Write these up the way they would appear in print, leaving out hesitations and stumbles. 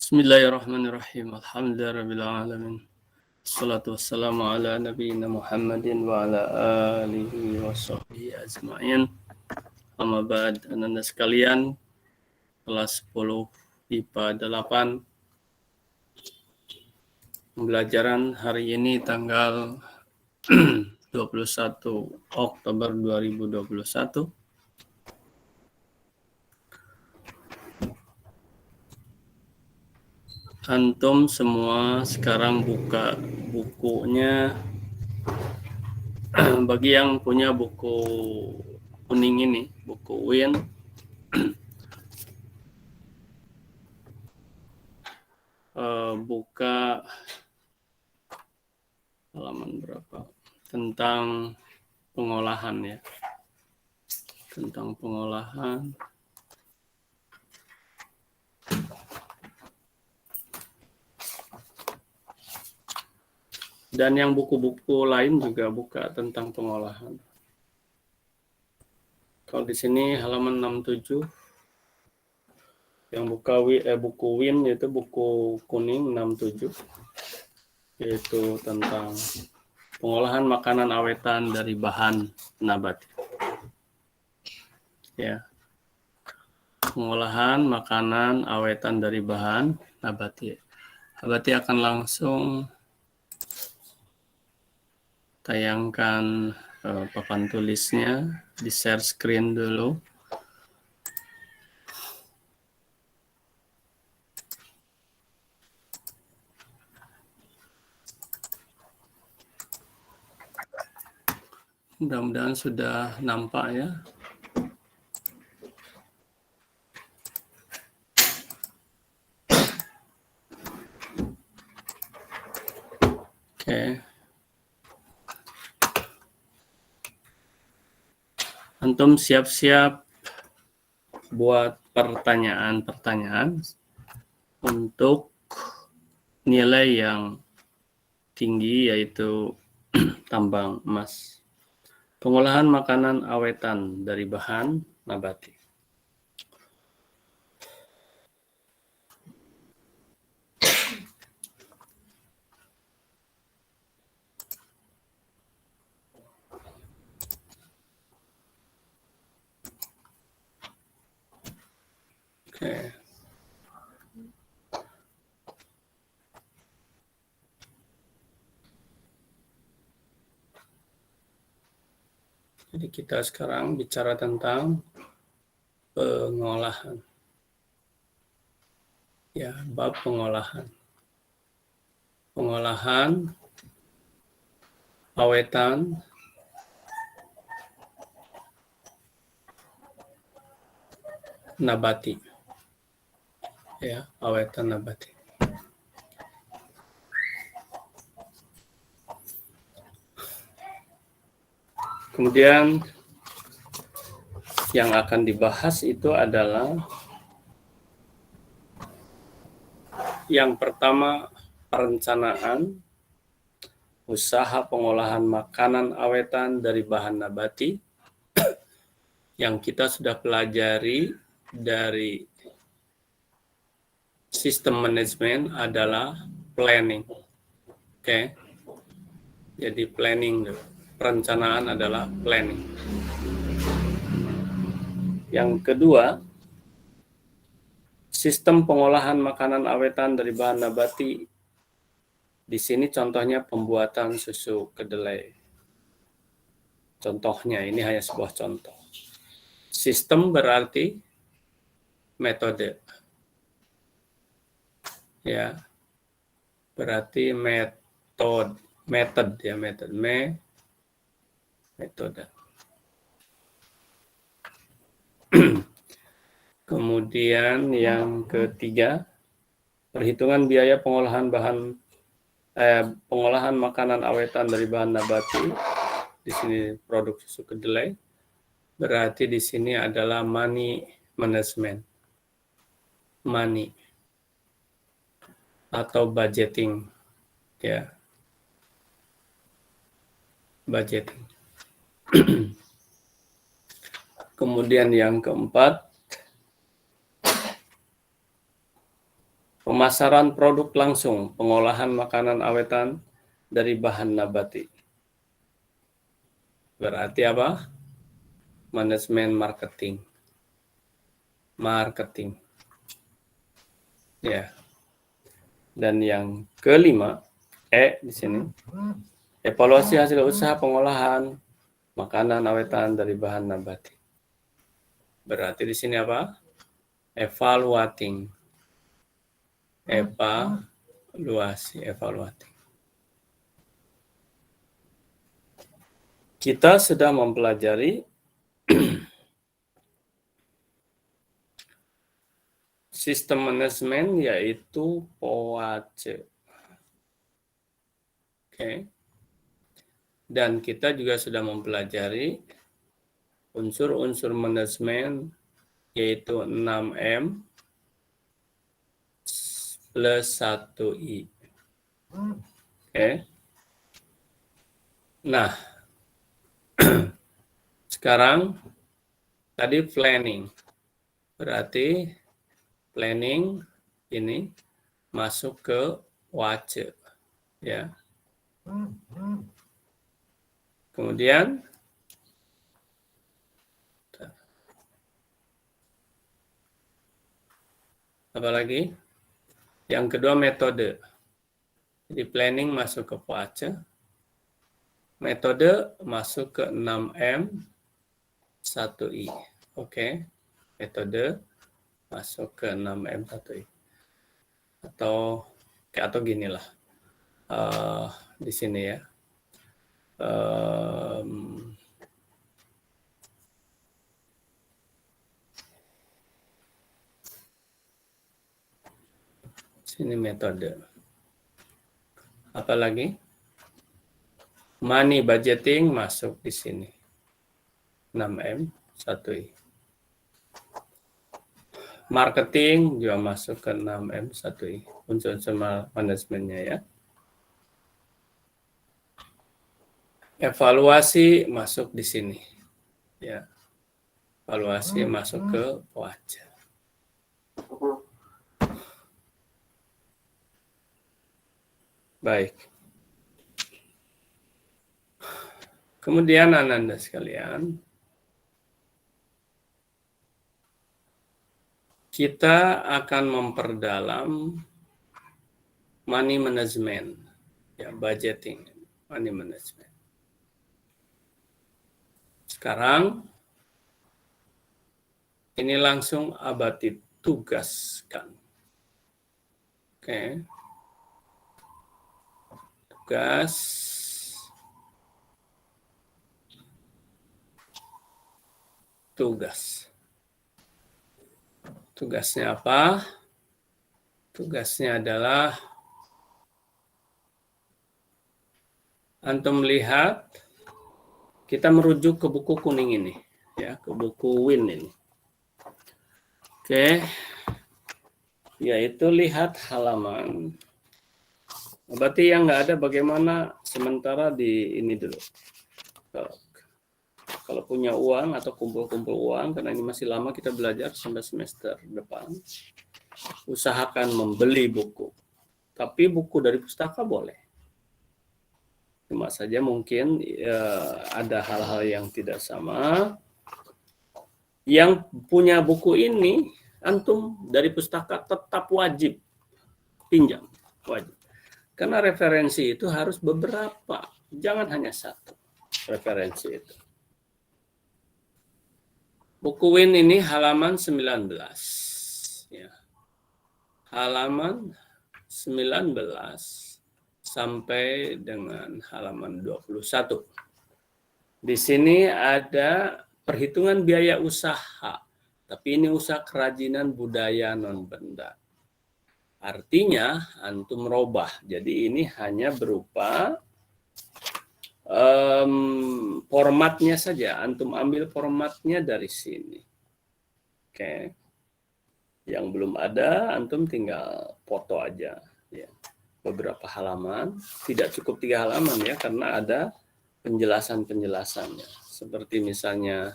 Bismillahirrahmanirrahim. Alhamdulillahirrahmanirrahim. Assalatu wassalamu ala nabiyyina Muhammadin wa ala alihi wa sahbihi ajma'in. Amma ba'd, anak-anak sekalian, kelas 10 IPA 8. Pembelajaran hari ini tanggal 21 Oktober 2021. Antum semua sekarang buka bukunya. Bagi yang punya buku kuning ini, buku Win, buka halaman berapa? Tentang pengolahan ya. Tentang pengolahan. Dan yang buku-buku lain juga buka tentang pengolahan. Kalau di sini halaman 67, yang buka buku Win yaitu buku kuning 67, yaitu tentang pengolahan makanan awetan dari bahan nabati. Ya, pengolahan makanan awetan dari bahan nabati. Nabati akan langsung tayangkan papan tulisnya, di share screen dulu. Mudah-mudahan sudah nampak ya. Oke. Antum siap-siap buat pertanyaan-pertanyaan untuk nilai yang tinggi, yaitu tambang emas. Pengolahan makanan awetan dari bahan nabati. Oke. Jadi kita sekarang bicara tentang pengolahan. Ya, bab pengolahan. Pengolahan awetan nabati. Ya, awetan nabati. Kemudian yang akan dibahas itu adalah yang pertama, perencanaan usaha pengolahan makanan awetan dari bahan nabati yang kita sudah pelajari dari sistem manajemen adalah planning. Oke. Jadi planning, perencanaan adalah planning. Yang kedua, sistem pengolahan makanan awetan dari bahan nabati. Di sini contohnya pembuatan susu kedelai. Contohnya, ini hanya sebuah contoh. Sistem berarti metode. Ya. Berarti metode ya, metode. Kemudian yang ketiga, perhitungan biaya pengolahan makanan awetan dari bahan nabati. Di sini produk susu kedelai. Berarti di sini adalah money management. Money atau budgeting. Ya. Budgeting. Kemudian yang keempat, Pemasaran produk langsung, pengolahan makanan awetan dari bahan nabati. Berarti apa? Manajemen marketing. Marketing. Ya. Dan yang kelima, di sini, evaluasi hasil usaha pengolahan makanan awetan dari bahan nabati. Berarti di sini apa? Evaluating. Evaluating. Kita sudah mempelajari sistem manajemen yaitu POACE. Oke. Dan kita juga sudah mempelajari unsur-unsur manajemen yaitu 6M plus 1I. Oke. Nah, sekarang tadi planning. Berarti planning ini masuk ke WACE. Ya. Kemudian apa lagi? Yang kedua metode. Jadi planning masuk ke POACE. Metode masuk ke 6M 1I. Oke. Metode masuk ke 6M 1I. Atau ginilah. Di sini ya. Sini metode. Apalagi? Money budgeting masuk di sini. 6M 1I. Marketing juga masuk ke 6M 1I. Unsur-unsur manajemennya ya. Evaluasi masuk di sini. Ya. Evaluasi masuk ke POACE. Baik. Kemudian Anda sekalian, kita akan memperdalam money management, ya, budgeting, money management. Sekarang ini langsung Abati tugaskan. Oke. Tugas. Tugasnya apa? Tugasnya adalah antum lihat, kita merujuk ke buku kuning ini, ya, ke buku Win ini. Oke. Yaitu lihat halaman. Berarti yang nggak ada bagaimana sementara di ini dulu. Kalau punya uang atau kumpul-kumpul uang, karena ini masih lama kita belajar sampai semester depan, usahakan membeli buku. Tapi buku dari pustaka boleh. Cuma saja mungkin ada hal-hal yang tidak sama. Yang punya buku ini, antum dari pustaka tetap wajib pinjam. Wajib. Karena referensi itu harus beberapa, jangan hanya satu referensi itu. Buku Win ini halaman 19. Ya. Halaman 19 sampai dengan halaman 21. Di sini ada perhitungan biaya usaha, tapi ini usaha kerajinan budaya non-benda. Artinya antum robah. Jadi ini hanya berupa formatnya saja. Antum ambil formatnya dari sini. Oke. Yang belum ada, antum tinggal foto aja. Ya. Beberapa halaman. Tidak cukup 3 halaman ya, karena ada penjelasan-penjelasannya. Seperti misalnya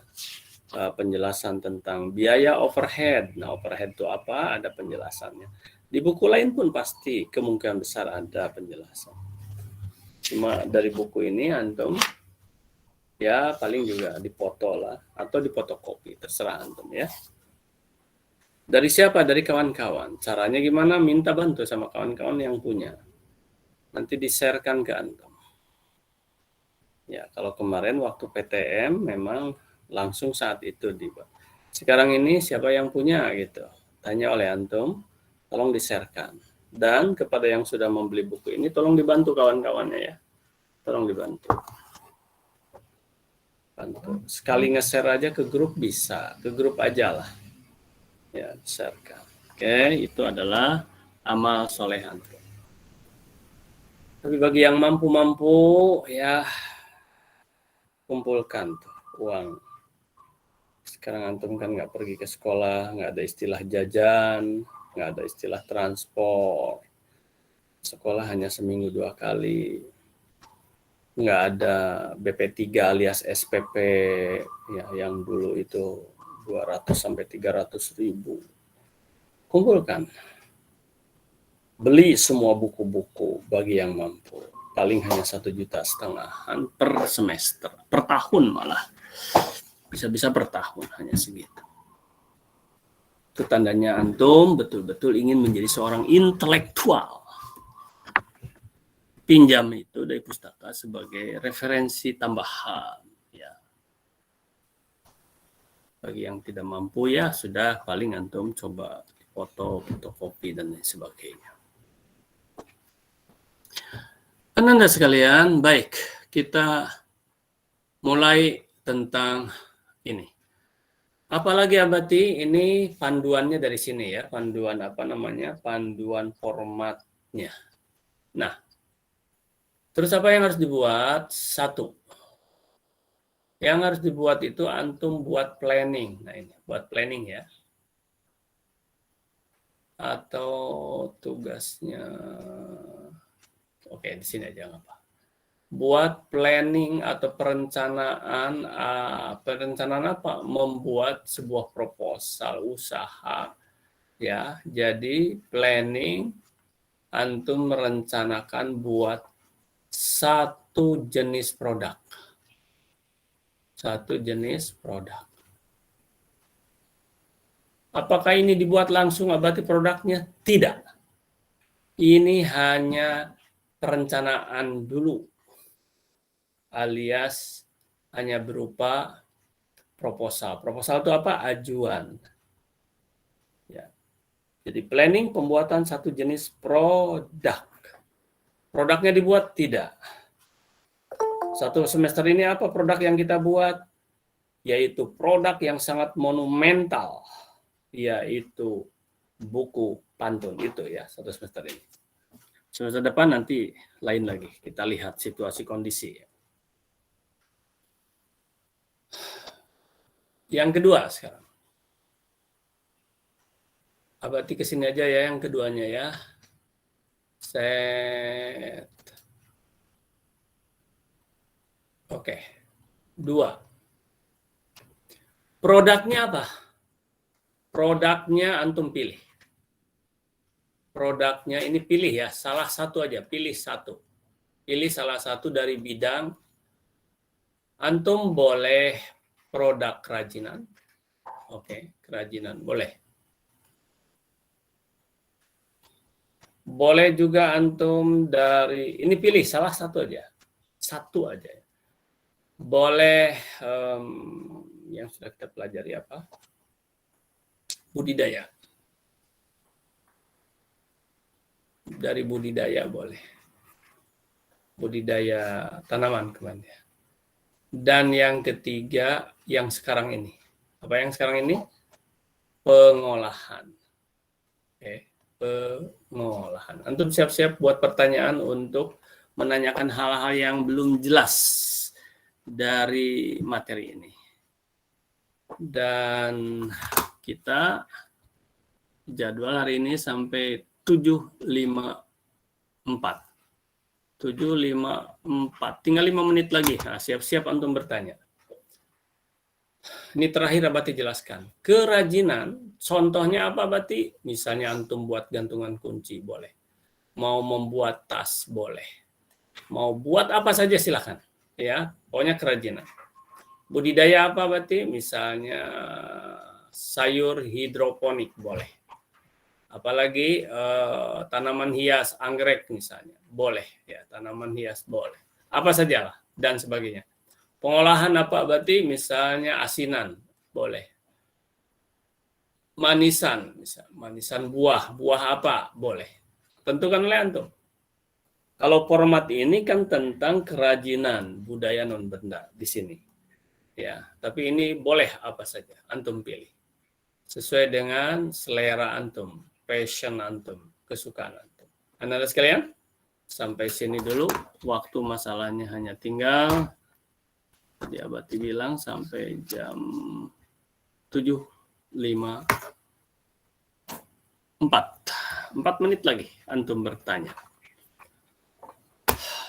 penjelasan tentang biaya overhead. Nah, overhead itu apa? Ada penjelasannya. Di buku lain pun pasti kemungkinan besar ada penjelasan. Cuma dari buku ini antum ya paling juga dipoto lah atau dipotokopi, terserah antum ya. Dari siapa? Dari kawan-kawan. Caranya gimana? Minta bantu sama kawan-kawan yang punya. Nanti di-sharekan ke antum. Ya, kalau kemarin waktu PTM memang langsung saat itu dibuat. Sekarang ini siapa yang punya gitu. Tanya oleh antum, tolong di-sharekan. Dan kepada yang sudah membeli buku ini tolong dibantu kawan-kawannya ya. Tolong dibantu. Bantu. Sekali nge-share aja ke grup bisa, ke grup aja lah. Ya, sharekan. Oke, itu adalah amal soleh antum. Tapi bagi yang mampu-mampu ya kumpulkan tuh uang. Sekarang antum kan nggak pergi ke sekolah, nggak ada istilah jajan, nggak ada istilah transport. Sekolah hanya seminggu 2 kali. Nggak ada BP3 alias SPP ya, yang dulu itu 200 sampai 300 ribu. Kumpulkan. Beli semua buku-buku bagi yang mampu. Paling hanya 1,5 juta per semester, per tahun malah. Bisa-bisa per tahun hanya segitu. Itu tandanya antum betul-betul ingin menjadi seorang intelektual. Pinjam itu dari pustaka sebagai referensi tambahan. Ya. Bagi yang tidak mampu ya sudah paling antum coba foto, fotokopi dan lain sebagainya. Ananda sekalian, baik kita mulai tentang ini. Apalagi abadi ini panduannya dari sini ya, panduan apa namanya? Panduan formatnya. Nah, terus apa yang harus dibuat? Satu. Yang harus dibuat itu antum buat planning. Nah, ini buat planning ya. Atau tugasnya oke, di sini aja nggak apa. Buat planning atau perencanaan apa? Membuat sebuah proposal usaha ya. Jadi planning antum merencanakan buat satu jenis produk. Satu jenis produk. Apakah ini dibuat langsung abadi produknya? Tidak. Ini hanya perencanaan dulu. Alias hanya berupa proposal. Proposal itu apa? Ajuan. Ya. Jadi planning pembuatan satu jenis produk. Produknya dibuat? Tidak. Satu semester ini apa produk yang kita buat? Yaitu produk yang sangat monumental. Yaitu buku pantun itu ya satu semester ini. Semester depan nanti lain lagi. Kita lihat situasi kondisi. Yang kedua sekarang. Abadi kesini aja ya yang keduanya ya. Set. Oke. 2. Produknya apa? Produknya antum pilih. Produknya ini pilih ya, salah satu aja, pilih satu. Pilih salah satu dari bidang. Antum boleh produk kerajinan. Oke, kerajinan boleh. Boleh juga antum dari, ini pilih salah satu aja. Satu aja. Boleh yang sudah kita pelajari apa? Budidaya. Dari budidaya boleh. Budidaya tanaman kemana? Dan yang ketiga, yang sekarang ini. Apa yang sekarang ini? Pengolahan. Oke, pengolahan. Antum siap-siap buat pertanyaan untuk menanyakan hal-hal yang belum jelas dari materi ini. Dan kita jadwal hari ini sampai 7.54. 7.54. Tinggal 5 menit lagi. Nah, siap-siap antum bertanya. Ini terakhir Abati jelaskan. Kerajinan, contohnya apa Abati? Misalnya antum buat gantungan kunci, boleh. Mau membuat tas, boleh. Mau buat apa saja silakan. Ya, pokoknya kerajinan. Budidaya apa Abati? Misalnya sayur hidroponik, boleh. Apalagi tanaman hias, anggrek misalnya, boleh. Ya, tanaman hias boleh. Apa sajalah dan sebagainya. Pengolahan apa berarti? Misalnya asinan, boleh. Manisan, manisan buah, buah apa? Boleh. Tentukan oleh antum. Kalau format ini kan tentang kerajinan budaya non benda di sini. Ya, tapi ini boleh apa saja antum pilih. Sesuai dengan selera antum, passion antum, kesukaan antum. Anak-anak sekalian, sampai sini dulu. Waktu masalahnya hanya tinggal dia Abati bilang sampai jam 7.54. 4 menit lagi antum bertanya.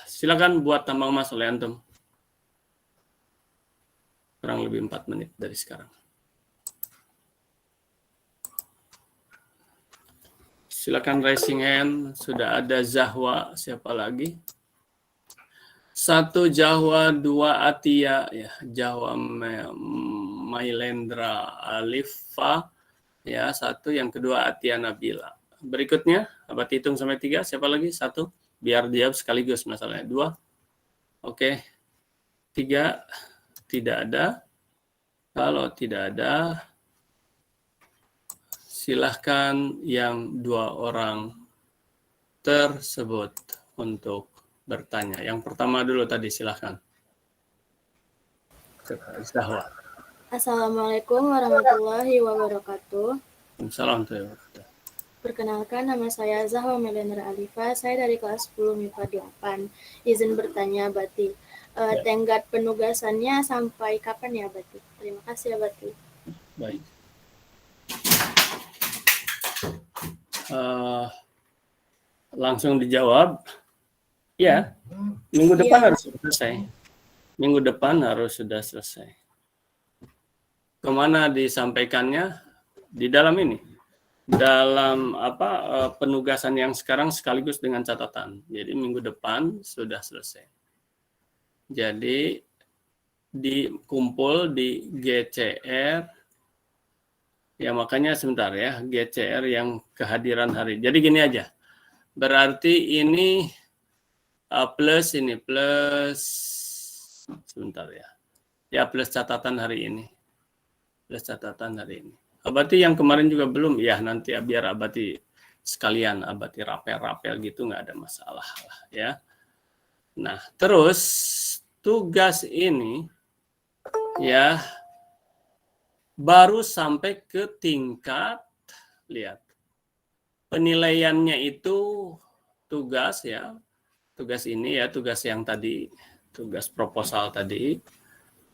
Silakan buat tambang emas oleh antum. Kurang lebih 4 menit dari sekarang. Silakan raising hand. Sudah ada Zahwa. Siapa lagi? 1 Jawa, 2 Atia, ya, Jawa Mailendra Alifa, ya, 1, yang kedua Atia Nabila. Berikutnya, Abati hitung sampai 3, siapa lagi? 1, biar dia sekaligus masalahnya. 2, oke. 3, tidak ada. Kalau tidak ada, silahkan yang 2 orang tersebut untuk bertanya. Yang pertama dulu tadi, silahkan. Zahwa. Assalamualaikum warahmatullahi wabarakatuh. Assalamualaikum. Perkenalkan, nama saya Zahwa Melendra Alifa. Saya dari kelas 10 MIPA 8. Izin bertanya, Abati. Tenggat penugasannya sampai kapan ya, Abati? Terima kasih, Abati. Baik. Langsung dijawab. Ya, minggu depan harus selesai. Minggu depan harus sudah selesai. Kemana disampaikannya? Di dalam ini. Dalam penugasan yang sekarang sekaligus dengan catatan. Jadi minggu depan sudah selesai. Jadi dikumpul di GCR. Ya makanya sebentar ya, GCR yang kehadiran hari. Jadi gini aja. Berarti ini plus ini plus sebentar ya. Ya plus catatan hari ini. Plus catatan hari ini. Abati yang kemarin juga belum, ya nanti biar Abati sekalian Abati rapel-rapel gitu nggak ada masalah lah ya. Nah terus tugas ini ya baru sampai ke tingkat, lihat penilaiannya itu tugas ya, tugas ini ya, tugas yang tadi, tugas proposal tadi,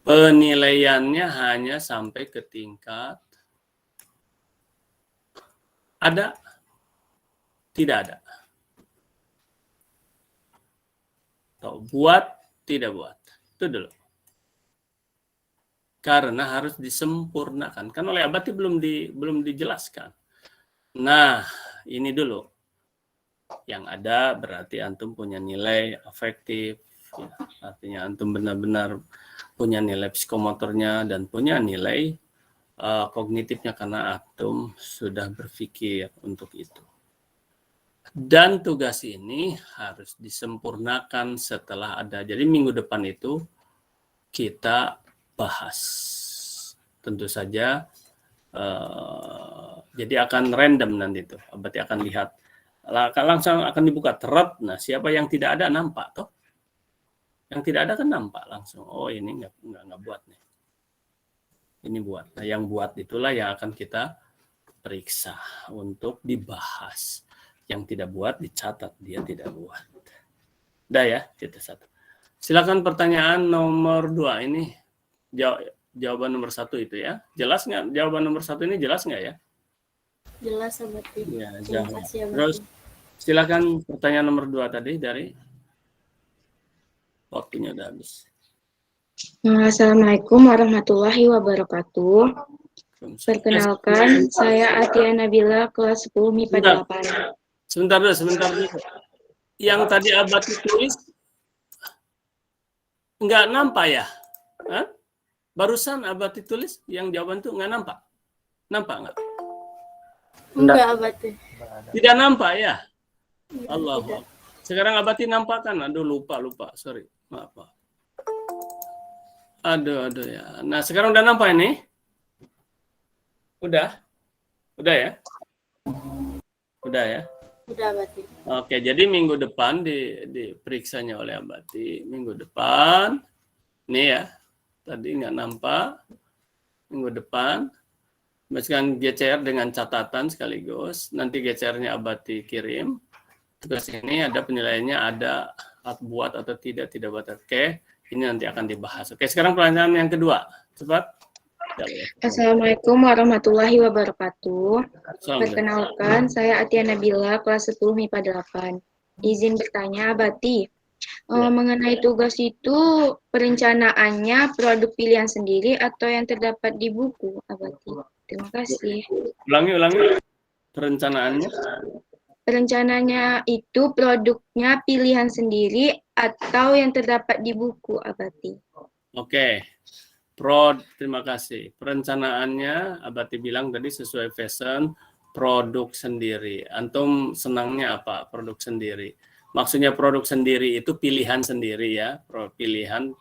penilaiannya hanya sampai ke tingkat ada, tidak ada. Atau buat, tidak buat. Itu dulu. Karena harus disempurnakan. Kan oleh Abati belum dijelaskan. Nah, ini dulu. Yang ada berarti antum punya nilai afektif, ya, artinya antum benar-benar punya nilai psikomotornya dan punya nilai kognitifnya karena antum sudah berpikir untuk itu. Dan tugas ini harus disempurnakan setelah ada. Jadi minggu depan itu kita bahas. Tentu saja jadi akan random nanti itu. Berarti akan lihat langsung akan dibuka terap. Nah, siapa yang tidak ada nampak toh? Yang tidak ada kan nampak langsung. Oh, ini nggak buat nih. Ini buat. Nah, yang buat itulah yang akan kita periksa untuk dibahas. Yang tidak buat dicatat dia tidak buat. Udah ya, kita satu. Silakan pertanyaan nomor 2 ini jawaban nomor 1 itu ya. Jelas nggak jawaban nomor 1 ini jelas nggak ya? Jelas, Abati. Ya, Terima kasih, Abati. Terus silakan pertanyaan nomor 2 tadi dari waktunya udah habis. Assalamualaikum warahmatullahi wabarakatuh. Perkenalkan, saya Atia Nabila, kelas 10 MIPA 8. Sebentar dulu. Yang tadi Abati tulis nggak nampak ya? Hah? Barusan Abati tulis yang jawaban tuh nggak nampak? Nampak nggak? Enggak, Abati. Tidak nampak ya? Enggak, Allah. tidak. Sekarang Abati nampak kan? Aduh lupa. Sorry. Maaf. Aduh ya. Nah sekarang udah nampak ini? Udah ya? Udah ya? Udah, Abati. Oke, jadi minggu depan diperiksanya oleh Abati. Minggu depan, nih ya, tadi nggak nampak. Minggu depan, misalkan GCR dengan catatan sekaligus. Nanti GCR-nya Abati kirim. Terus ini ada penilaiannya, ada buat atau tidak buat. Oke, ini nanti akan dibahas. Oke, sekarang pertanyaan yang kedua. Cepat. Assalamualaikum warahmatullahi wabarakatuh. Perkenalkan, saya Atia Nabila, kelas 10 MIPA 8. Izin bertanya, Abati. Mengenai tugas itu, perencanaannya produk pilihan sendiri atau yang terdapat di buku, Abati? Terima kasih. Ulangi. Perencanaannya? Perencananya itu produknya pilihan sendiri atau yang terdapat di buku, Abati? Oke. Terima kasih. Perencanaannya Abati bilang tadi sesuai fashion produk sendiri. Antum senangnya apa? Produk sendiri. Maksudnya produk sendiri itu pilihan sendiri ya. Pilihan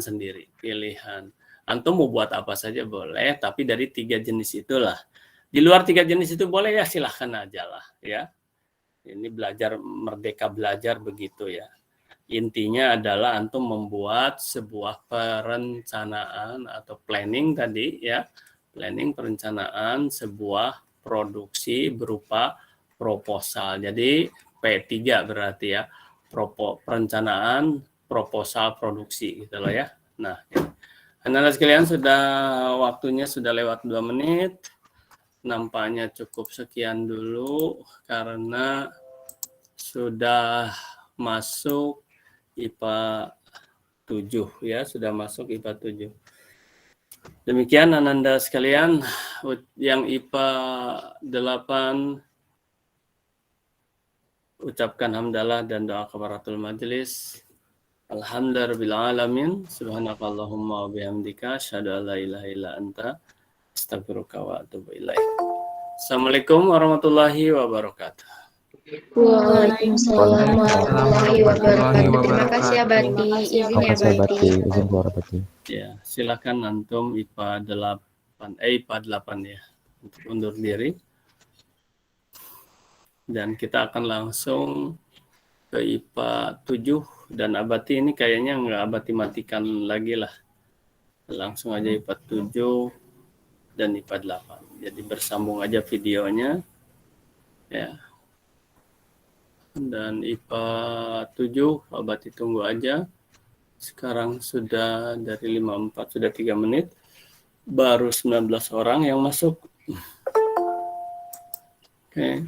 sendiri. Pilihan. Antum mau buat apa saja boleh, tapi dari 3 jenis itulah. Di luar 3 jenis itu boleh ya silahkan aja lah ya. Ini merdeka belajar begitu ya. Intinya adalah antum membuat sebuah perencanaan atau planning tadi ya. Planning perencanaan sebuah produksi berupa proposal. Jadi P3 berarti ya. Perencanaan proposal produksi gitu loh ya. Nah, anak-anak sekalian waktunya sudah lewat 2 menit. Nampaknya cukup sekian dulu karena sudah masuk IPA 7 ya, sudah masuk IPA 7. Demikian Ananda sekalian, yang IPA 8 ucapkan hamdalah dan doa kafaratul majelis. Alhamdulillahirabbil subhanakallahumma wa bihamdika asyhadu an la ilaha illa anta astaghfiruka wa atubu ilaik. Assalamualaikum warahmatullahi wabarakatuh. Waalaikumsalam warahmatullahi wabarakatuh. Terima kasih Abati. Izin ya Abati. Izin keluar Abati. Ya, silakan antum IPA 8 ya untuk undur diri. Dan kita akan langsung ke IPA 7 dan Abati ini kayaknya nggak Abati matikan lagi lah. Langsung aja IPA 7 dan IPA 8. Jadi bersambung aja videonya. Ya. Dan IPA 7 Abati tunggu aja. Sekarang sudah dari 54 sudah 3 menit. Baru 19 orang yang masuk. Oke.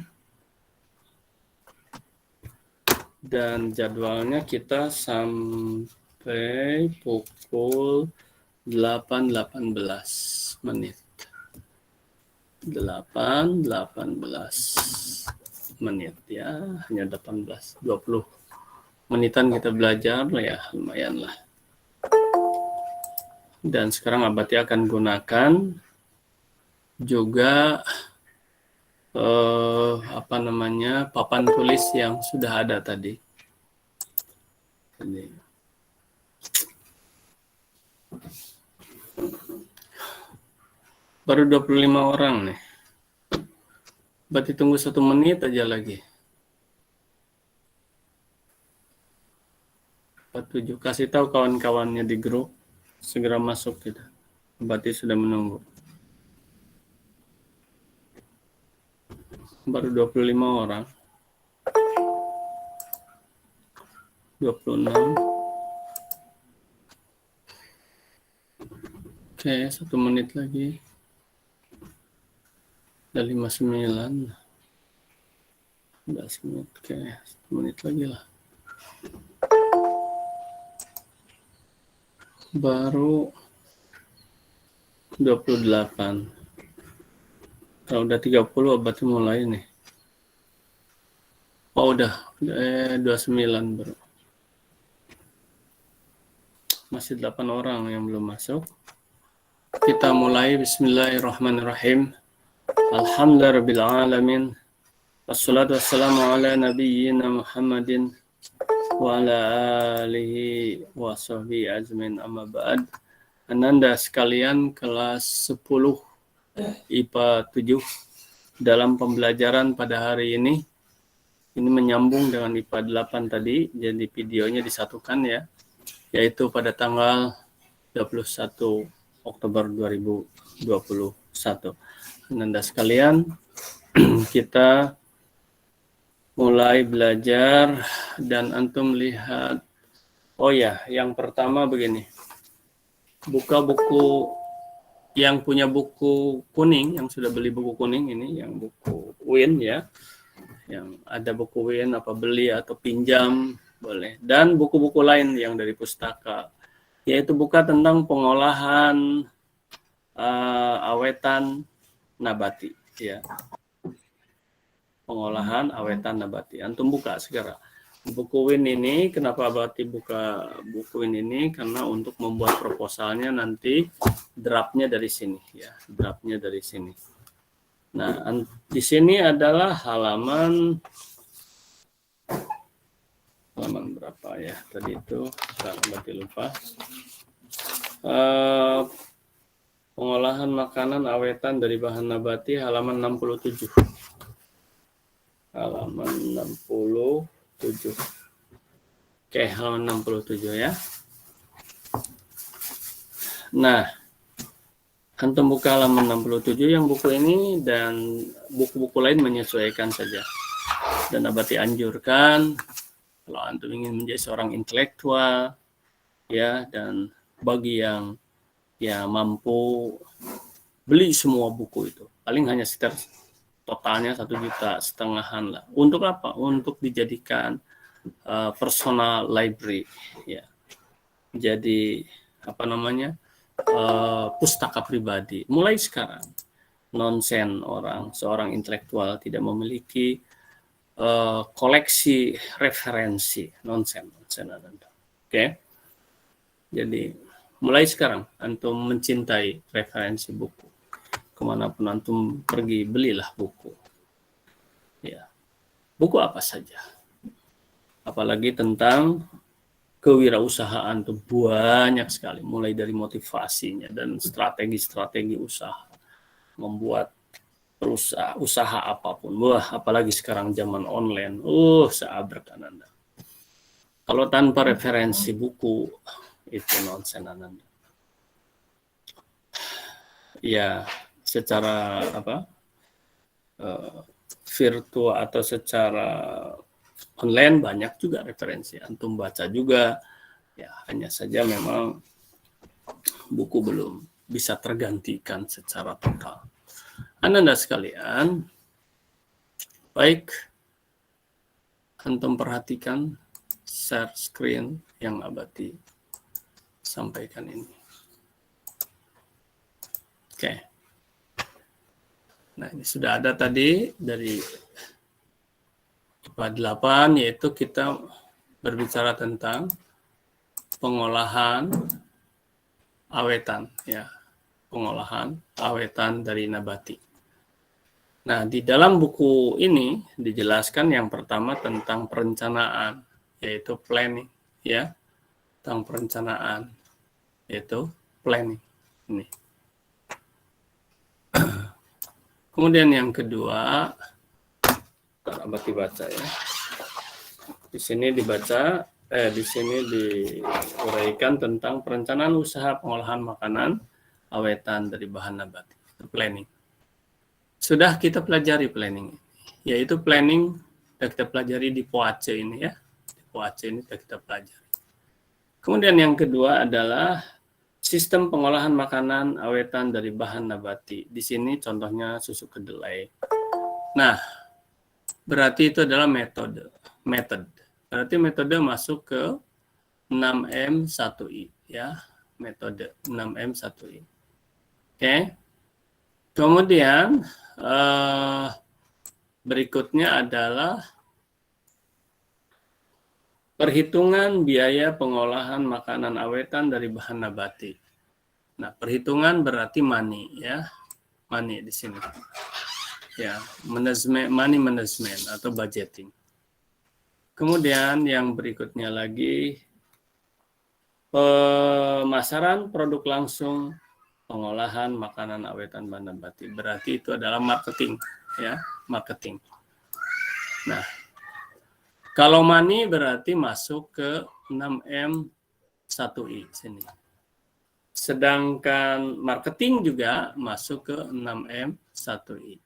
Dan jadwalnya kita sampai pukul 8.18 menit. 8.18 menit ya, hanya 20 menitan kita belajar ya, lumayan lah. Dan sekarang Abati akan gunakan juga papan tulis yang sudah ada tadi. Ini. Baru 25 orang nih. Berarti tunggu 1 menit aja lagi. 47. Kasih tahu kawan-kawannya di grup. Segera masuk kita. Berarti sudah menunggu. Baru 25 orang. 26. Oke, 1 menit lagi. Udah 59. 11 menit. Oke, 1 menit lagi lah. baru 28. Kalau udah 30 berarti mulai nih. Oh udah 29 baru. Masih 8 orang yang belum masuk. Kita mulai. Bismillahirrahmanirrahim. Alhamdulillahirrahmanirrahim. Wassalatu wassalamu ala nabiyyina Muhammadin wa ala alihi wa sahbihi ajmain, amma ba'd. Ananda sekalian, kelas 10 IPA 7 dalam pembelajaran pada hari ini menyambung dengan IPA 8 tadi, jadi videonya disatukan ya, yaitu pada tanggal 21 Oktober 2021. Ananda sekalian, kita mulai belajar dan antum lihat. Oh ya, yang pertama begini. Buka buku, yang punya buku kuning, yang sudah beli buku kuning ini, yang buku Win ya. Yang ada buku Win, apa beli atau pinjam boleh. Dan buku-buku lain yang dari pustaka, yaitu buka tentang pengolahan awetan nabati ya. Pengolahan awetan nabati. Antum buka segera. Buku Win ini, kenapa berarti buka buku Win ini? Karena untuk membuat proposalnya nanti draftnya dari sini ya. Draftnya dari sini. Nah, di sini adalah halaman berapa ya? Tadi itu berarti lupa. Pengolahan makanan awetan dari bahan nabati, halaman 67. Halaman 67. Oke, halaman 67 ya. Nah, antum buka halaman 67 yang buku ini, dan buku-buku lain menyesuaikan saja. Dan Abati anjurkan kalau antum ingin menjadi seorang intelektual ya, dan bagi yang ya mampu beli semua buku itu, paling hanya sekitar totalnya 1,5 juta lah. Untuk apa? Untuk dijadikan personal library ya. Jadi apa namanya? Pustaka pribadi. Mulai sekarang nonsen seorang intelektual tidak memiliki koleksi referensi, nonsen. Oke. Jadi mulai sekarang antum mencintai referensi buku. Kemanapun antum pergi, belilah buku. Ya, buku apa saja. Apalagi tentang kewirausahaan tuh banyak sekali. Mulai dari motivasinya dan strategi-strategi usaha. Membuat usaha apapun. Wah, apalagi sekarang zaman online. Seabrek Ananda. Kalau tanpa referensi buku, itu nonsen Ananda. Ya, secara virtual atau secara online banyak juga referensi, antum baca juga ya, hanya saja memang buku belum bisa tergantikan secara total. Ananda sekalian, baik, antum perhatikan share screen yang Abati sampaikan ini. Oke. Nah, ini sudah ada tadi dari IPA 8, yaitu kita berbicara tentang pengolahan awetan ya. Pengolahan awetan dari nabati. Nah, di dalam buku ini dijelaskan yang pertama tentang perencanaan, yaitu planning ya. Tentang perencanaan, yaitu planning. Ini. Kemudian yang kedua, Abati baca ya. Di sini dibaca, di sini diuraikan tentang perencanaan usaha pengolahan makanan awetan dari bahan nabati, planning. Sudah kita pelajari planning, yaitu planning yang kita pelajari di POACE ini ya. Di POACE ini kita pelajari. Kemudian yang kedua adalah sistem pengolahan makanan awetan dari bahan nabati. Di sini contohnya susu kedelai. Nah, berarti itu adalah metode. Berarti metode masuk ke 6M1I ya. metode 6M1I. Oke. Kemudian berikutnya adalah perhitungan biaya pengolahan makanan awetan dari bahan nabati. Nah, perhitungan berarti money ya. Money di sini. Ya, money management atau budgeting. Kemudian yang berikutnya lagi pemasaran produk langsung, pengolahan makanan awetan bahan nabati. Berarti itu adalah marketing ya, marketing. Nah, kalau money berarti masuk ke 6M1I sini. Sedangkan marketing juga masuk ke 6M1I.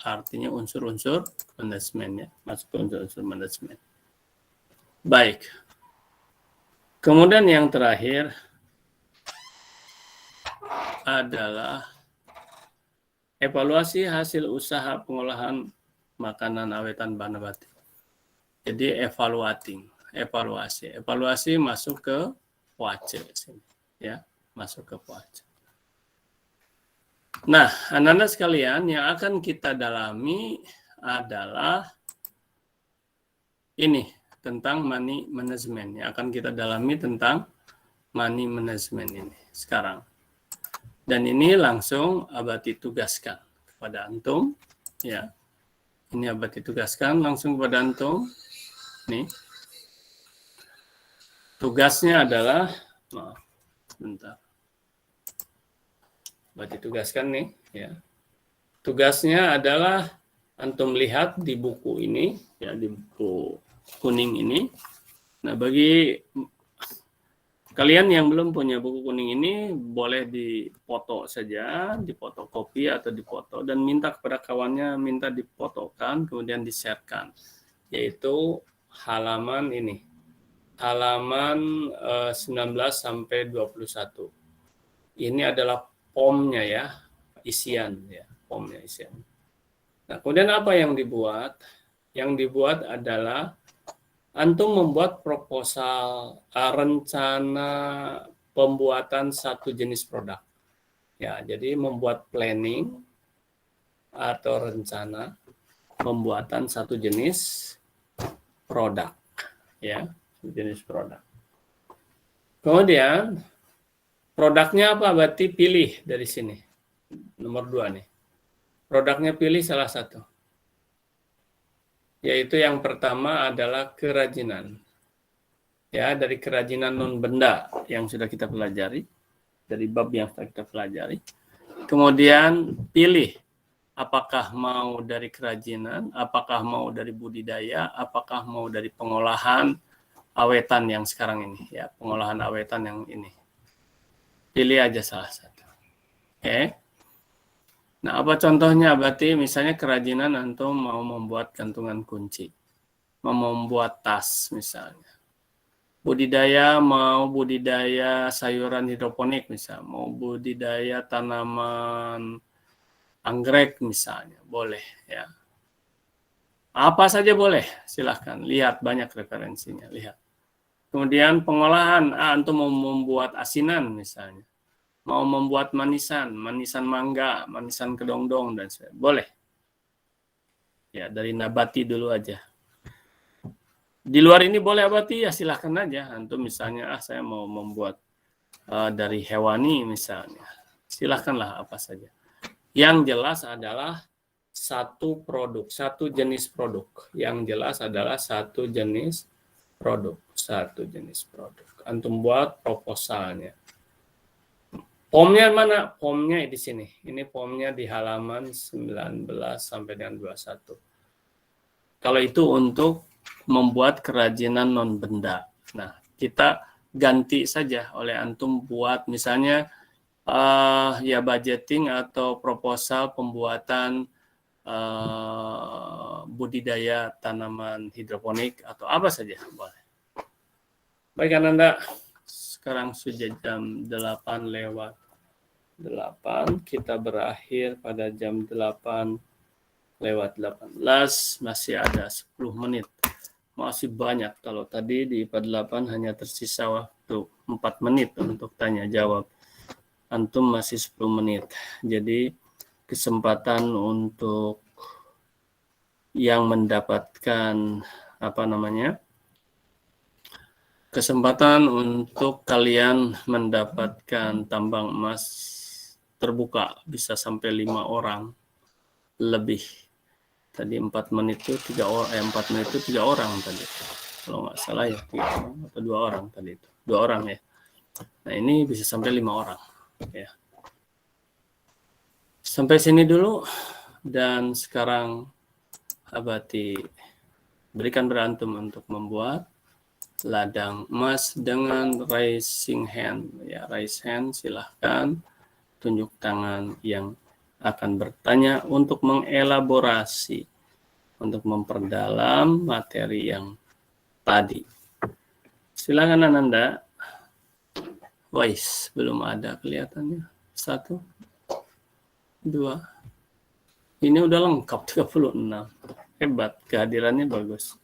Artinya unsur-unsur manajemen ya, masuk ke unsur-unsur manajemen. Baik. Kemudian yang terakhir adalah evaluasi hasil usaha pengolahan makanan awetan bahan nabati. Jadi evaluasi masuk ke POACE sini ya, masuk ke POACE. Nah, anak-anak sekalian, yang akan kita dalami adalah ini tentang money management. Yang akan kita dalami tentang money management ini sekarang. Dan ini langsung Abati tugaskan kepada antum ya. Ini Abati tugaskan langsung kepada antum. Nih. Tugasnya adalah sebentar. Abati tugaskan nih ya. Tugasnya adalah antum lihat di buku ini ya, di buku kuning ini. Nah, bagi kalian yang belum punya buku kuning ini, boleh dipoto saja, difotokopi atau dipoto, dan minta kepada kawannya, minta difotokan, kemudian di-share-kan. Yaitu halaman ini, halaman 19 sampai 21. Ini adalah POM-nya ya, isian ya, POM-nya isian. Nah, kemudian apa yang dibuat? Yang dibuat adalah antum membuat proposal rencana pembuatan satu jenis produk. Ya, jadi membuat planning atau rencana pembuatan satu jenis produk. Ya, jenis produk. Kemudian produknya apa? Berarti pilih dari sini. Nomor 2 nih. Produknya pilih salah satu. Yaitu yang pertama adalah kerajinan. Ya, dari kerajinan non benda yang sudah kita pelajari, dari bab yang sudah kita pelajari. Kemudian pilih apakah mau dari kerajinan, apakah mau dari budidaya, apakah mau dari pengolahan awetan yang sekarang ini ya, pengolahan awetan yang ini. Pilih aja salah satu. Oke. Nah, apa contohnya? Berarti misalnya kerajinan antum mau membuat gantungan kunci, mau membuat tas misalnya. Budidaya mau budidaya sayuran hidroponik misalnya, mau budidaya tanaman anggrek misalnya, boleh ya. Apa saja boleh, silahkan. Lihat, banyak referensinya, lihat. Kemudian pengolahan, antum mau membuat asinan misalnya. Mau membuat manisan mangga, manisan kedongdong, dan sebagainya. Boleh. Ya, dari nabati dulu aja. Di luar ini boleh abati, ya silahkan aja. Antum misalnya, saya mau membuat dari hewani misalnya. Silahkanlah apa saja. Yang jelas adalah satu produk, satu jenis produk. Yang jelas adalah satu jenis produk. Satu jenis produk. Antum buat proposalnya. POM-nya mana? POM-nya di sini. Ini POM-nya di halaman 19 sampai dengan 21. Kalau itu untuk membuat kerajinan non-benda. Nah, kita ganti saja oleh antum buat misalnya ya budgeting atau proposal pembuatan budidaya tanaman hidroponik atau apa saja boleh. Baik Anda, sekarang sudah jam 8:08, kita berakhir pada jam 8:18, masih ada 10 menit. Masih banyak, kalau tadi di IPA 8 hanya tersisa waktu 4 menit untuk tanya jawab. Antum masih 10 menit. Jadi kesempatan untuk yang mendapatkan kesempatan untuk kalian mendapatkan tambang emas terbuka bisa sampai 5 orang lebih. Tadi 4 menit itu 3 orang, 4 menit itu 3 orang tadi. Kalau nggak salah ya 3 orang atau 2 orang tadi itu. 2 orang ya. Nah, ini bisa sampai 5 orang ya. Sampai sini dulu, dan sekarang Abati berikan berantum untuk membuat ladang emas dengan raising hand. Ya, raise hand, silahkan tunjuk tangan yang akan bertanya untuk mengelaborasi, untuk memperdalam materi yang tadi. Silakan Ananda. Wais, belum ada kelihatannya. 1, 2. Ini udah lengkap 36. Hebat, kehadirannya bagus.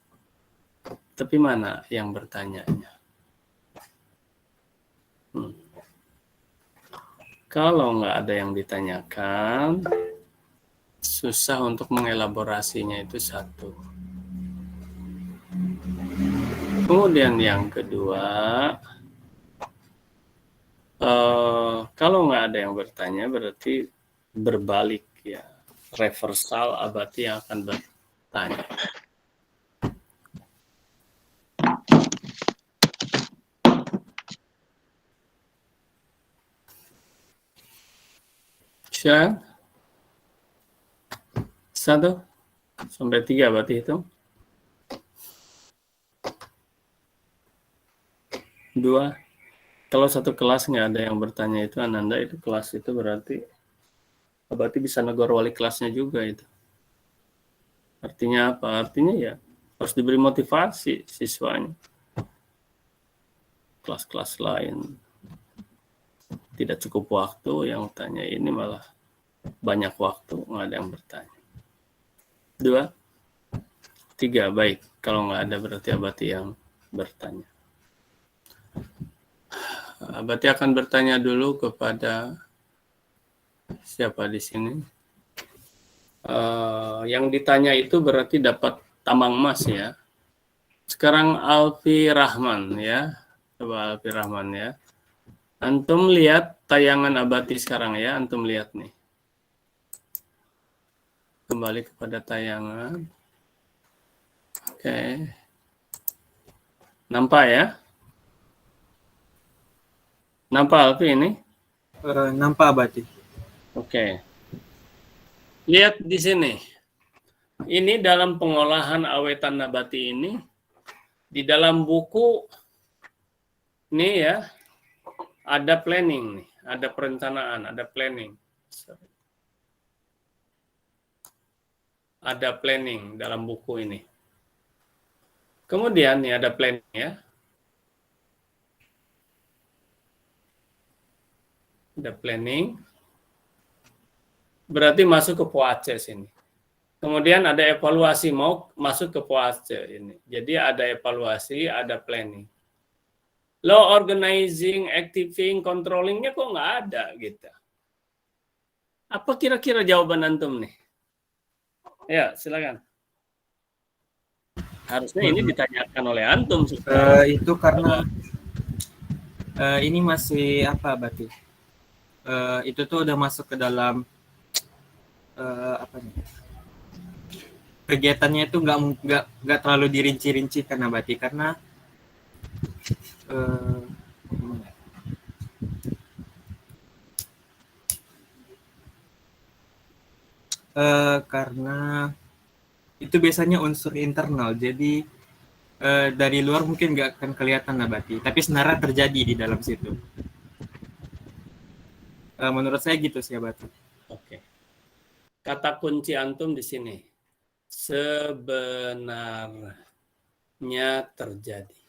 Tapi mana yang bertanyanya? Kalau nggak ada yang ditanyakan, susah untuk mengelaborasinya, itu 1. Kemudian yang kedua, kalau nggak ada yang bertanya, berarti berbalik ya. Reversal, Abati yang akan bertanya. Silakan. 1 sampai 3 berarti itu. 2. Kalau satu kelas nggak ada yang bertanya itu Ananda, itu kelas itu berarti bisa negor wali kelasnya juga itu. Artinya apa? Artinya ya harus diberi motivasi siswanya. Kelas-kelas lain tidak cukup waktu, yang tanya ini malah banyak waktu, nggak ada yang bertanya. 2, 3, baik. Kalau nggak ada berarti Abati yang bertanya. Abati akan bertanya dulu kepada siapa di sini. Yang ditanya itu berarti dapat tambang emas ya. Sekarang Alfi Rahman ya. Coba Alfi Rahman ya. Antum lihat tayangan Abati sekarang ya. Antum lihat nih. Kembali kepada tayangan. Oke. Nampak ya? Nampak Alfi ini? Nampak Abati. Oke. Lihat di sini. Ini dalam pengolahan awetan nabati ini, di dalam buku ini ya, ada planning nih, ada perencanaan, ada planning. Ada planning dalam buku ini. Kemudian nih ada planning ya. Ada planning. Berarti masuk ke POACE ini. Kemudian ada evaluasi, mau masuk ke POACE ini. Jadi ada evaluasi, ada planning. Law organizing, activing, controllingnya kok nggak ada gitu. Apa kira-kira jawaban antum nih? Ya, silakan. Harusnya ini ditanyakan oleh antum. Itu karena ini masih apa Abati? Itu tuh udah masuk ke dalam apa nih? Kegiatannya itu nggak terlalu dirinci-rincikan Abati karena karena itu biasanya unsur internal, jadi dari luar mungkin nggak akan kelihatan Abati, tapi sebenarnya terjadi di dalam situ. Menurut saya gitu sih Abati. Oke. Kata kunci antum di sini. Sebenarnya terjadi.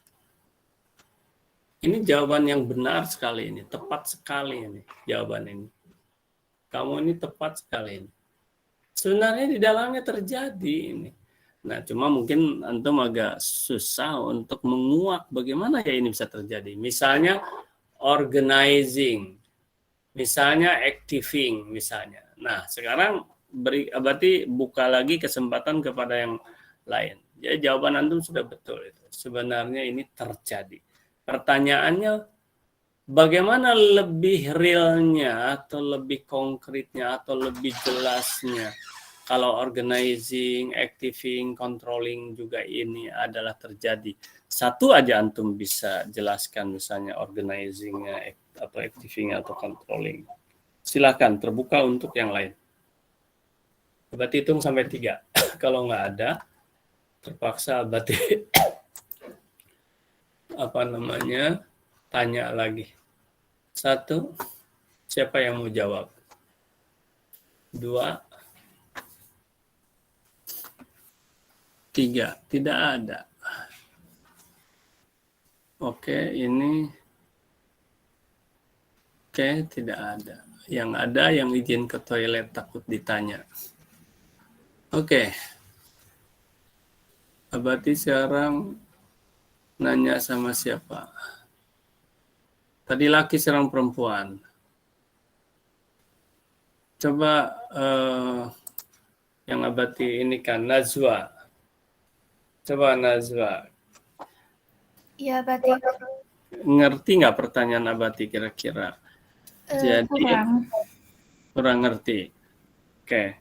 Ini jawaban yang benar sekali ini, tepat sekali ini jawaban ini. Kamu ini tepat sekali ini. Sebenarnya di dalamnya terjadi ini. Nah, cuma mungkin antum agak susah untuk menguak bagaimana ya ini bisa terjadi. Misalnya organizing, misalnya activing, misalnya. Nah, sekarang berarti buka lagi kesempatan kepada yang lain. Jadi jawaban antum sudah betul itu. Sebenarnya ini terjadi. Pertanyaannya, bagaimana lebih realnya atau lebih konkretnya atau lebih jelasnya kalau organizing, activing, controlling juga ini adalah terjadi. Satu aja antum bisa jelaskan misalnya organizing-nya atau activing atau controlling. Silakan terbuka untuk yang lain. Berarti hitung sampai 3. Kalau nggak ada, terpaksa berarti tanya lagi. 1, siapa yang mau jawab? 2, 3, tidak ada. Oke, ini tidak ada. Yang ada yang izin ke toilet takut ditanya. Oke. Berarti sekarang nanya sama siapa? Tadi laki serang perempuan. Coba yang Abati ini kan Nazwa. Coba Nazwa. Iya, Abati. Ngerti nggak pertanyaan Abati kira-kira? Jadi kurang ngerti. Oke.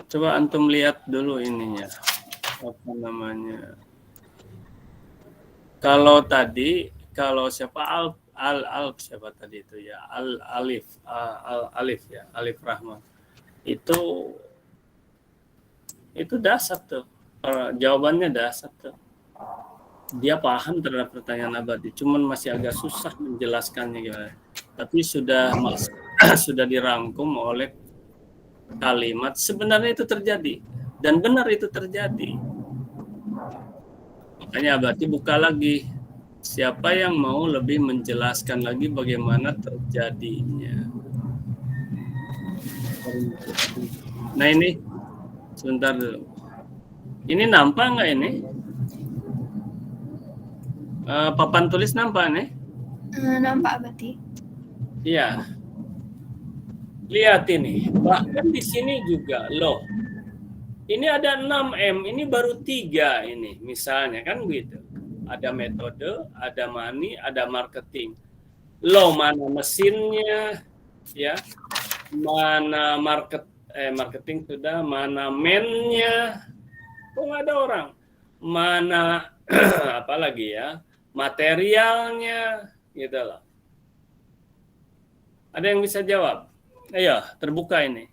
Coba antum lihat dulu ininya. Apa namanya? Kalau siapa siapa tadi itu ya? Alif ya, Alif Rahman. Itu dasar tuh. Jawabannya dasar tuh. Dia paham terhadap pertanyaan Abadi, cuman masih agak susah menjelaskannya gimana. Tapi sudah dirangkum oleh kalimat sebenarnya itu terjadi dan benar itu terjadi. Makanya Abadi buka lagi. Siapa yang mau lebih menjelaskan lagi bagaimana terjadinya? Nah ini, sebentar dulu. Ini nampak nggak ini? Papan tulis nampak nih? Nampak, Abati. Iya. Lihat ini, bahkan di sini juga loh. Ini ada 6M, ini baru 3 ini, misalnya kan begitu. Ada metode, ada money, ada marketing. Loh, mana mesinnya, ya? Mana marketing sudah, mana man-nya? Kok nggak ada orang? Mana apa lagi ya? Materialnya, gitu loh. Ada yang bisa jawab? Ayo, terbuka ini.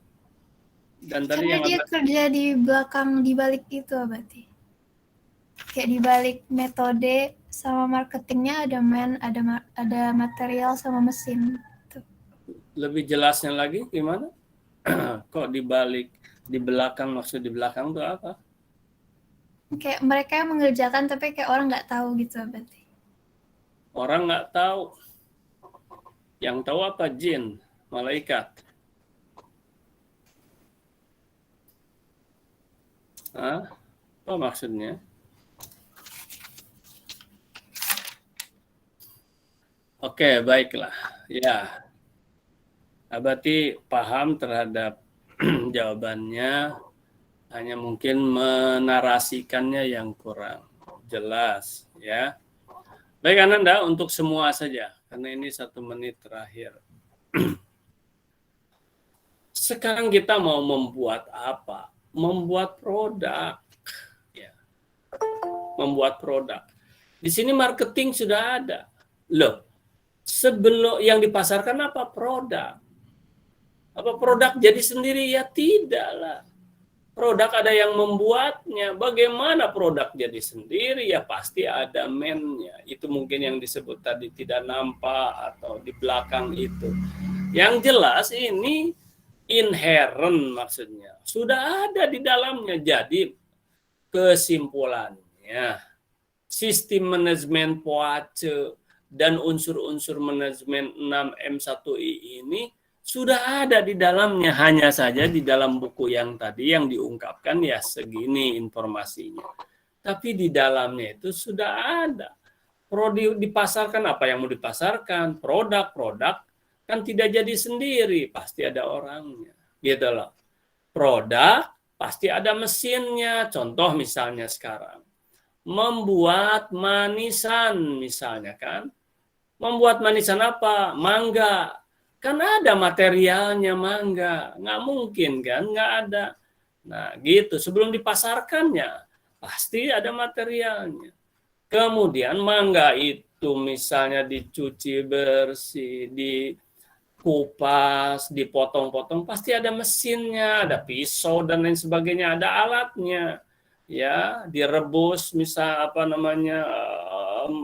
Dan tadi Karena yang dia kerja di belakang, di balik itu, Abati. Kayak di balik metode sama marketingnya ada ada material sama mesin. Tuh. Lebih jelasnya lagi gimana? Kok di balik, di belakang, maksud di belakang itu apa? Kayak mereka yang mengerjakan tapi kayak orang nggak tahu gitu, Abati. Orang nggak tahu. Yang tahu apa? Jin, malaikat. Hah? Apa maksudnya? Oke, baiklah. Ya. Abati paham terhadap jawabannya, hanya mungkin menarasikannya yang kurang jelas, ya. Baik, Ananda, untuk semua saja, karena ini 1 menit terakhir. Sekarang kita mau membuat apa? Membuat produk. Ya. Membuat produk. Di sini marketing sudah ada. Loh, sebelum yang dipasarkan apa? Produk. Apa produk jadi sendiri? Ya tidaklah. Produk ada yang membuatnya. Bagaimana produk jadi sendiri? Ya pasti ada man-nya. Itu mungkin yang disebut tadi tidak nampak atau di belakang itu. Yang jelas ini inherent maksudnya. Sudah ada di dalamnya. Jadi kesimpulannya, sistem manajemen POACE dan unsur-unsur manajemen 6M1I ini Sudah ada di dalamnya, hanya saja di dalam buku yang tadi yang diungkapkan ya segini informasinya. Tapi di dalamnya itu sudah ada. Dipasarkan apa yang mau dipasarkan, produk-produk kan tidak jadi sendiri, pasti ada orangnya. Gitu loh. Produk pasti ada mesinnya. Contoh misalnya sekarang. Membuat manisan misalnya kan. Membuat manisan apa? Mangga. Kan ada materialnya mangga. Nggak mungkin kan? Nggak ada. Nah gitu. Sebelum dipasarkannya, pasti ada materialnya. Kemudian mangga itu misalnya dicuci bersih, dikupas, dipotong-potong, pasti ada mesinnya, ada pisau dan lain sebagainya, ada alatnya. Ya, direbus misal apa namanya,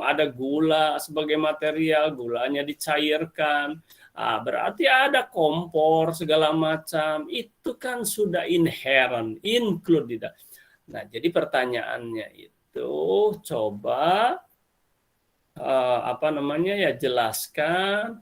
ada gula sebagai material, gulanya dicairkan. Berarti ada kompor segala macam. Itu kan sudah inherent, include di dalam. Nah, jadi pertanyaannya itu coba apa namanya ya jelaskan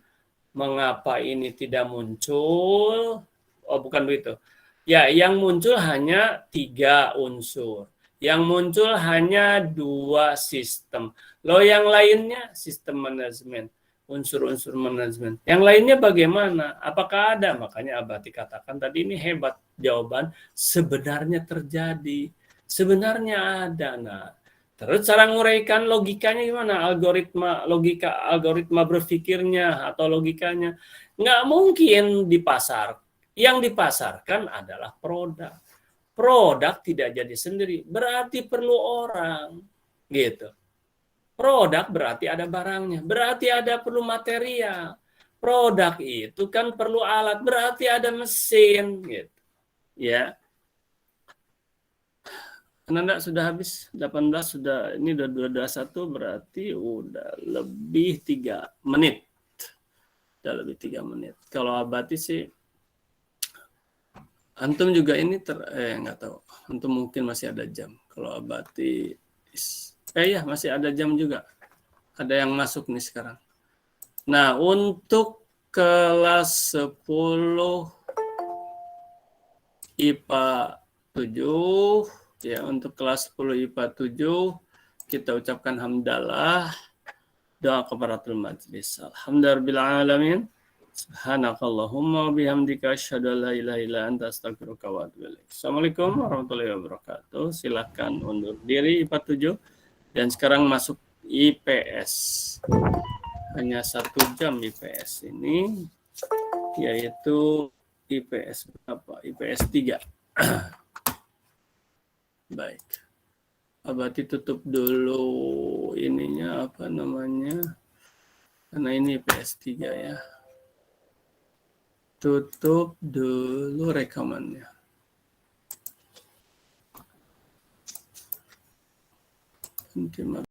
mengapa ini tidak muncul. Oh, bukan begitu. Ya, yang muncul hanya 3 unsur. Yang muncul hanya 2 sistem. Loh, yang lainnya sistem manajemen, unsur-unsur manajemen. Yang lainnya bagaimana? Apakah ada? Makanya Abati katakan tadi ini hebat jawaban, sebenarnya terjadi. Sebenarnya ada. Nah, terus cara nguraikan logikanya gimana? Algoritma berpikirnya atau logikanya. Nggak mungkin dipasar. Yang dipasarkan adalah produk. Produk tidak jadi sendiri, berarti perlu orang. Gitu. Produk berarti ada barangnya, berarti ada perlu material. Produk itu kan perlu alat, berarti ada mesin. Gitu. Ya. Nanda sudah habis 18, sudah ini udah 221, berarti udah lebih 3 menit. Udah lebih 3 menit. Kalau Abati sih antum juga ini nggak tahu. Antum mungkin masih ada jam. Kalau Abati ya masih ada jam juga. Ada yang masuk nih sekarang. Nah, untuk kelas 10 IPA 7 ya, untuk kelas 10 IPA 7 kita ucapkan hamdalah, doa kafaratul majlis. Alhamdulillah alamin. Subhanakallahumma bihamdika asyhadu an la ilaha illa anta astaghfiruka wa atubu ilaik. Assalamualaikum warahmatullahi wabarakatuh. Silakan undur diri IPA 7 dan sekarang masuk IPS. Hanya 1 jam IPS ini, yaitu IPS apa? IPS 3. Baik. Abati tutup dulu ininya apa namanya? Karena ini IPS 3 ya. Tutup dulu rekamannya.